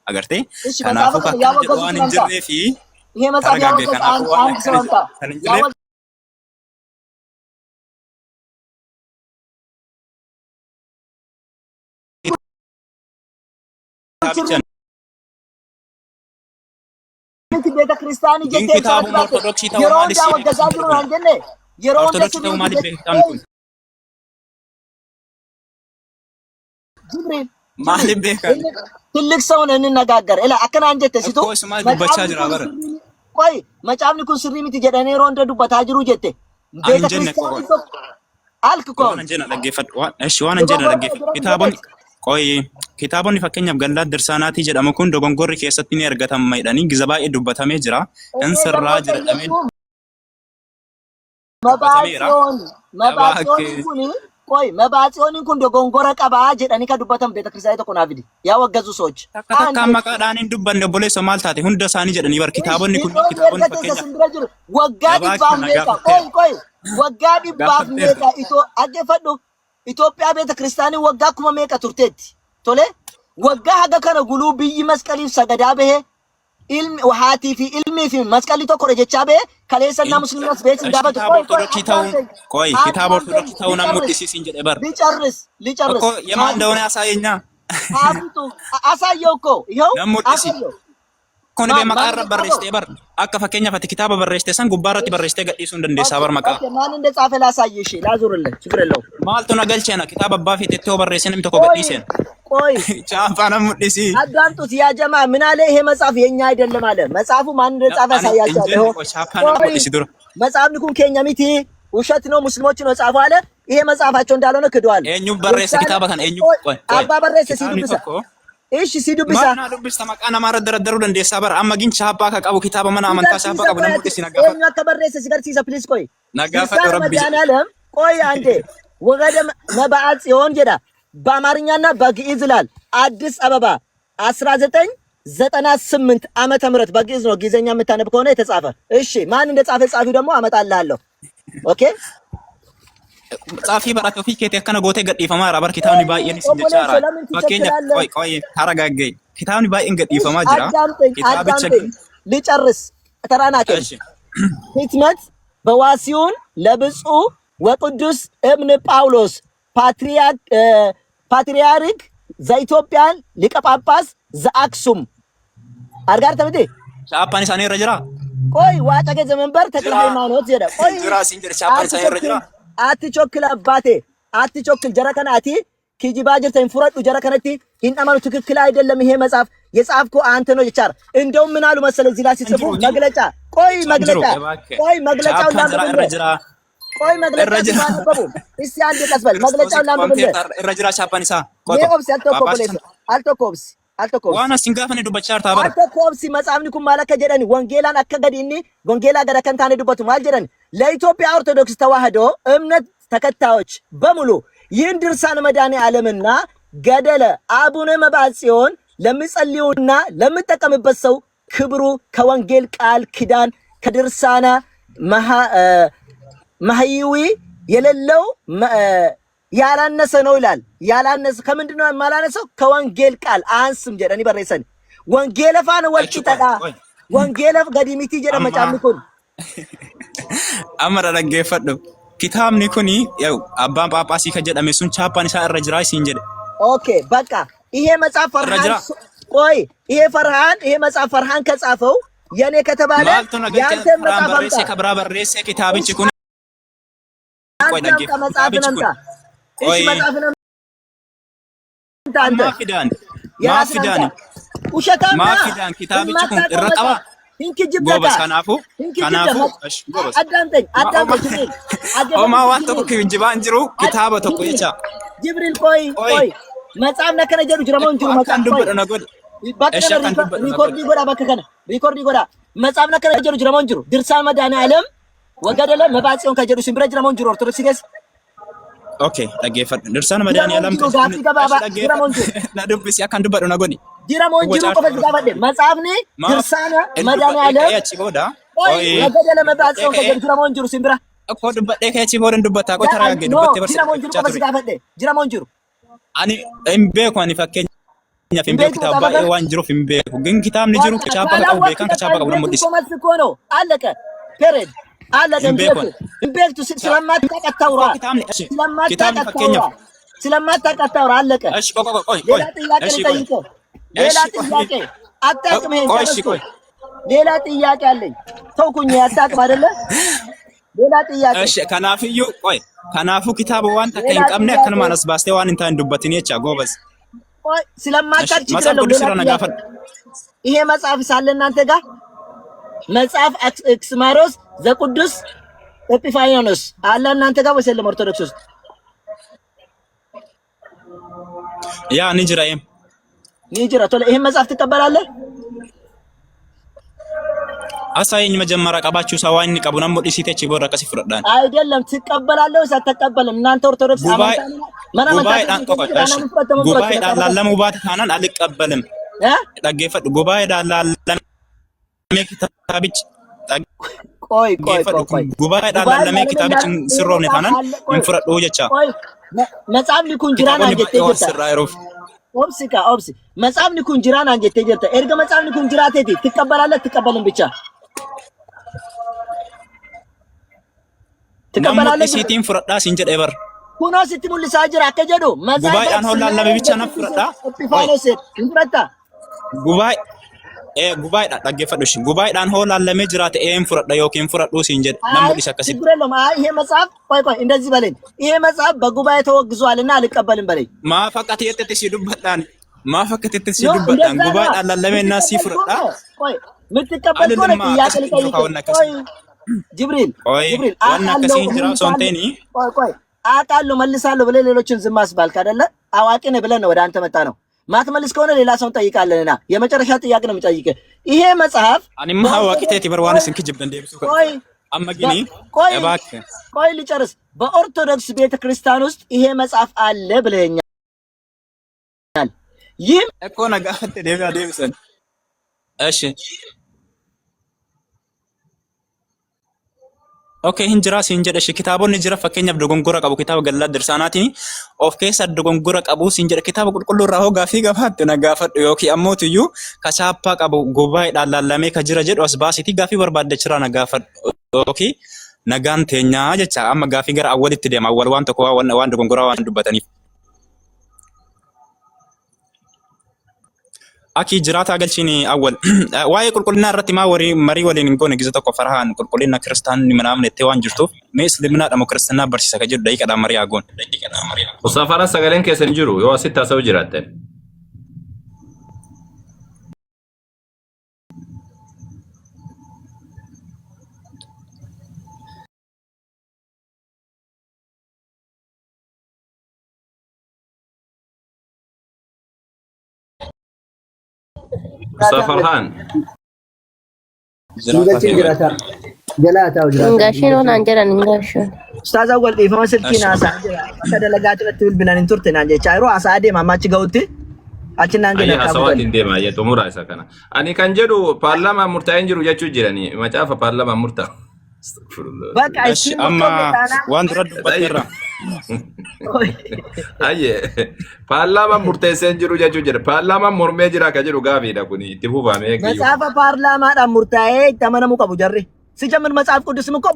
agartee እሺ kanaafuu መጽሐፍ akkana jedhu ያወገዙት waan hin ናምጣ jirree fi ይሄ መጽሐፍ taragaagge ያወገዙት kanaafuu waan አንድ ሰው akkana አምጣ kan hin jirreef kitaabicha ቤተ ክርስቲያን ግን ጀቴ kitaabuma ortodoksii ta'uu የሮን maalis ያወገዛ ጅሩ kun አንጀነ የሮን ortodoksii ta'uu maaliif beeku kitaabni kun ጅብሪል maaliif beekan ትልቅ ሰው ነን እንነጋገር እላ አከና አንጀተ ሲቶ እኮ ስማ dubbachaa jira bara ቆይ መጫምኒ ኩን ስሪ ሚቲ ጀደኔ ሮን ደዱበታ ጅሩ ጀቴ ቤተ ክርስቲያን አልክ እኮ waan anjena dhaggeeffadhu waan eshi waan anjena dhaggeeffadhu kitaabonni qoy kitaabonni fakkeenyaaf gallaa dirsaanaatii jedhamu kun dogongorri keessatti ni argatama jedhanii giza baay'ee dubbatamee jira in sirraa jedhamee መባጽዮን ኩኒ ቆይ መባጽዮን ኩን dogongora qaba jedhanii ka dubbatan ቤተ ክርስቲያን tokko naafidi ያወገዙ ሰዎች takka maqaadhaan hin dubbanne obboleessa maal taate hunda isaanii jedhanii bar kitaabonni kun kitaabonni fakkeenyaaf waggaa dhibbaaf meeqa ቆይ waggaa dhibbaaf meeqa dhaggeeffadhu Itoophiyaa ቤተ ክርስቲያን waggaa kuma meeqa turteetti tole waggaa haga kana guluu biyyi masqaliif sagadaa bahe ilmi wahaatii fi ilmi fi masqalli tokko jechaa bahe kaleessannaa musliimas bees indabatu ቆይ kitaaba ortodoksii ta'uu nan muddisiisin jedhe bar ሊጨርስ እኮ የማን እንደሆነ ያሳየኛ አፍቱ አሳየው እኮ ይኸው አሳየው kun be maqarra barreeste bar akka fakkeenyaaf ati kitaaba barreeste san gubbaarratti barreeste gadhiisuu hin dandeessaa bar maqaa ማን እንደጻፈ ላሳየሽ ላዙርልህ ችግር የለውም maaltu na galcheena kitaaba abbaa fi tettoo barreesse namni tokko gadhiiseen ቆይ ቻምፓና ሙዲሲ አዳምጡት ያ ጀማ ምን አለ ይሄ መጽሐፍ የኛ አይደለም አለ መጽሐፉ ማን እንደጻፈ ያሳያችኋለሁ ቻምፓና ሙዲሲ ድሮ መጽሐፍ ንኩን ከኛ ሚቲ ውሸት ነው ሙስሊሞች ነው ጻፈው አለ ይሄ መጽሐፋቸው እንዳልሆነ ክዷል ኤኙ በረሰ ኪታባ ካን ኤኙ ቆይ አባ በረሰ ሲዱብሳ እሺ ሲዱብሳ ማና ዱብሳ ማቃና ማረደረደሩ እንደሳ በር አማ ግን ቻባ ካቀቡ ኪታባ ማና አመንታ ቻባ ቀቡ ነው ሙዲሲ ነጋፋ ኤኙ ከበረሰ ሲገርሲሳ ፕሊዝ ቆይ ነጋፋ ረቢ ያናለም ቆይ አንዴ ወገደ መባዓት ይሆን ጀዳ በአማርኛና በግዕዝ ይላል አዲስ አበባ 1998 ዓመተ ምህረት በግዕዝ ነው ግዕዝኛ የምታነብ ከሆነ የተጻፈ እሺ ማን እንደጻፈ ጻፊው ደግሞ አመጣልሃለሁ ኦኬ ጻፊ በራቶ ፊኬት ያከነ ጎቴ ገዲፈማ ራበር ኪታብኒ ባየን ሲንደቻራ ፈከኛ ቆይ ታረጋገይ ኪታብኒ ባየን ገዲፈማ ጅራ ኪታብቸ ሊጨርስ ተራናከ ህትመት በዋሲውን ለብፁዕ ወቅዱስ እብነ ጳውሎስ ፓትርያርክ ዘኢትዮጵያን ሊቀ ጳጳስ ዘአክሱም አርጋር ተምቴ ሻፓኒ ሳኔ ረጅራ ቆይ ዋቀገ ዘመንበር ተክለ ሃይማኖት ዘደ ቆይ ጅራ ሲንጀር ሻፓኒ ሳኔ ረጅራ አትቾክል አባቴ አትቾክል ጀረከናቲ ኪጂባ ጅርተን ፍረዱ ጀረከነቲ ኢንአማኑ ትክክል አይደለም ይሄ መጽሐፍ የጻፍኩ አንተ ነው ይቻር እንደው ምን አሉ መሰለ እዚህ ላይ ሲጽፉ መግለጫ መግለጫው ላምብልህ ቆይ መግለጫ ማንበቡ እስቲ አንድ ቀስበል መግለጫው ላምብልህ ረጅራ ሻፓኒሳ ቆይ አልተኮብስ ዋና ሲንጋፈነ ዱበቻር ታበር አልተኮብስ መጽሐፍኒኩም ማለከ ጀደኒ ወንጌላን አከገዲኒ ወንጌላ ገደ ከንታነ ዱበቱ ማልጀደኒ ለኢትዮጵያ ኦርቶዶክስ ተዋህዶ እምነት ተከታዮች በሙሉ ይህን ድርሳነ መድኃኔ ዓለምና ገደለ አቡነ መባጽዮን ለሚጸልዩና ለሚጠቀምበት ሰው ክብሩ ከወንጌል ቃል ኪዳን ከድርሳና ማህይዊ የሌለው ያላነሰ ነው ይላል ያላነሰ ከምንድነው ማላነሰው ከወንጌል ቃል አንስም ጀደኒ በረሰን ወንጌል ፋነ ወልቂ ተዳ ወንጌል ገዲሚቲ ጀደ መጫምኩን አመራ ለገፈዱ ኪታብኒ ኩኒ ያው አባን ጳጳሲ ከጀደመ ሱን ቻፓን ኢሳ ረጅራ ሲንጀደ ኦኬ በቃ ይሄ መጽሐፍ ፈርሃን ቆይ ይሄ መጽሐፍ ፈርሃን ከጻፈው የኔ ከተባለ ያንተ መጽሐፍ በረሰ ከብራ በረሰ ኪታብች ኩኒ ቆይ ለገፈ ኪታብች ቆይ ማፊዳን ውሸታም ማፊዳን ኪታብች ኩን ረቀባ እንኪ ጅብታ ከናፉ ጎበስ አዳንተኝ ኦማ ዋንቶ ኩንጅባ እንጅሩ ኪታባ ተቆ ይቻ ጅብሪል ቆይ መጽሐፍ ነከነ ጀሩ ጅራሞን ጅሩ መጽሐፍ ቆይ ሪኮርዲ ጎዳ መጽሐፍ ነከነ ጀሩ ጅራሞን ጅሩ ድርሳነ መድኃኔ ዓለም ወገደለ መባጽዮን ከጀሩ ሲምብረ ጅራሞን ጅሩ ኦርቶዶክስ ገስ ኦኬ ለገፈድ ድርሳነ መድኃኔ ዓለም ለዱብስ ያካን ዱበዶ ነጎኒ ጅራሞን ጅሩ ቆፈዝ ጋባደ መጽሐፍኒ ድርሳነ መድኃኔ ዓለም ያቺ ጎዳ ቆይ ወገደለ መባጽዮን ከጀሩ ጅራሞን ጅሩ ሲምብራ እኮ ዱበደ ከያቺ ቦደን ዱበታ ቆ ተራገደ ዱበተ በርሰ ጅራሞን ጅሩ ቆፈዝ ጋባደ ጅራሞን ጅሩ አኒ እምቤ ኮኒ ፈከኝ fakkeenyaaf hin beeku kitaaba baay'ee waan jiruuf hin beeku. ግን kitaabni jiru kitaaba qabu beekan kitaaba qabu namni dhisa. ኮመንት እኮ ነው አለቀ ፔሬድ አለቀ ኢምቤክቱ ስለማታቀታውራ ስለማታቀታውራ አለቀ እሺ ቆይ ሌላ ጥያቄ ልጠይቅህ ሌላ ጥያቄ አታውቅም ይሄን ሌላ ጥያቄ አለኝ ተውኩኝ አታውቅም አይደለ ሌላ ጥያቄ እሺ ከናፍዩ ቆይ ከናፉ ኪታብ ዋን ተከኝ ቀምነ ከነማነስ ባስቴ ዋን እንታ እንዱበትን የቻ ጎበዝ ቆይ ስለማታውቅ ችግር ይሄ መጽሐፍ ሳለ እናንተ ጋር መጽሐፍ ኤክስማሮስ ዘቅዱስ ኤጲፋንዮስ አለ እናንተ ጋር ወይስ የለም ኦርቶዶክስ ውስጥ ያ ንጅራዬም ንጅራ ቶሎ ይሄን መጽሐፍ ትቀበላለህ አሳየኝ መጀመሪያ ቀባችሁ ሰዋኝ ቀቡና ሞዲ ሲቴች ቦራቀስ ይፍረዳን አይደለም ትቀበላለህ ወይስ አትቀበልም እናንተ ኦርቶዶክስ ጉባኤ ዳላለም ውባት ታናን አልቀበልም ዳገፈድ ጉባኤ ዳላለም ኪታብች ቆይ ጉባኤ ዳላለም ኪታብች ስሮነ ታናን እንፍረዶ ጀቻ መጽሐፍ ሊኩን ጅራና ጀቴ ኦብሲካ መጽሐፍ ሊኩን ጅራና ጀቴ ጀተ ኤርገ መጽሐፍ ሊኩን ጅራቴቲ ትቀበላለህ ትቀበልም ብቻ ትቀበላለህ ሲቲን ፍረዳ ሲንጀ ደበር ኩኖ ሲቲሙል ሳጅራ ከጀዶ መጽሐፍ ጉባኤ አን ሆላላ ብቻ ነፍረዳ ኤጲፋኖስ እንፍረታ ጉባኤ ዳገፈዶሽ ጉባኤ ዳን ሆላላ መጅራት ኤም ፍረዳ ዮኪን ፍረዱ ሲንጀ ነሙ ዲሰከሲ ብረሎም ይሄ መጽሐፍ ቆይ እንደዚህ በለኝ ይሄ መጽሐፍ በጉባኤ ተወግዟልና አልቀበልም በለኝ ማፈቀት የጥጥ ሲዱበዳን ማፈቀት የጥጥ ሲዱበዳን ጉባኤ ዳላለመና ሲፍረዳ ቆይ ምትቀበል ኮነ ጥያቄ ልጠይቅ ጅብሪል ዋና ከሲን ጅራው ሶንቴኒ ቆይ አቃሉ መልሳለሁ ብለህ ሌሎችን ዝም አስባልክ አይደለ አዋቂ ነህ ብለን ነው ወደ አንተ መጣ ነው ማትመልስ ከሆነ ሌላ ሰው ጠይቃለንና የመጨረሻ ጥያቄ ነው የምጠይቅህ ይሄ መጽሐፍ አንማ አዋቂ ተቲ በርዋንስ እንክጅብ እንደምሱ ቆይ አማግኒ እባክህ ቆይ ልጨርስ በኦርቶዶክስ ቤተክርስቲያን ውስጥ ይሄ መጽሐፍ አለ ብለኛል ይህም እኮ ነጋፈት ዴቪሰን እሺ ኦኬ hinjira siin jedhe kitaabonni jira fakkeenyaaf dogongora qabu kitaaba gallaa dirsaanaati of keessa dogongora qabu siin jedhe kitaaba qulqulluu irraa hoo gaafii gaafatte na gaafadhu yookiin ammootiyyuu kasaappaa qabu gubaa'eedhaan laallamee ka jira jedhu as baasitii gaafii barbaaddechiraa na gaafadhu yookiin nagaan teenyaa jecha amma gaafii gara awwalitti deema awwal waan tokko waan dogongoraa waan dubbataniif Aki jirata galchini awwal waa'ee qulqullina irratti maa marii waliin hin goone giza tokko farahaan qulqullina kiristaanni manaamne itti waan jirtuuf mee islaamina dhamo kiristaanaa barsiisa ka jedhu daqiiqadhaan marii haa goone. Musaafara sagaleen keessan jiru yoo asitti haasa'u jiraatten. Musafarhan. Engashin on anjaran engashin. Ustaz awwal ifama silkina asa akka dalagaatu irratti bilbilan hin turte naan jecha yeroo asa adeema amma achi ga'utti achi naan jedha hasawaat hin deema jedhu xumura isa kana ani kan jedhu paarlaamaa murtaa'een jiru jechuu jirani macaafa paarlaamaa murtaa bakka amma waan dura dubbatteerra ayye paarlaamaa murteesseen jiru jechuu jira paarlaamaa mormee jira ka jedhu gaafiidha kuni itti fufamee macaafa paarlaamaadhaan murtaa'ee itti amanamuu qabu jarri si jammin macaaf quddisni ko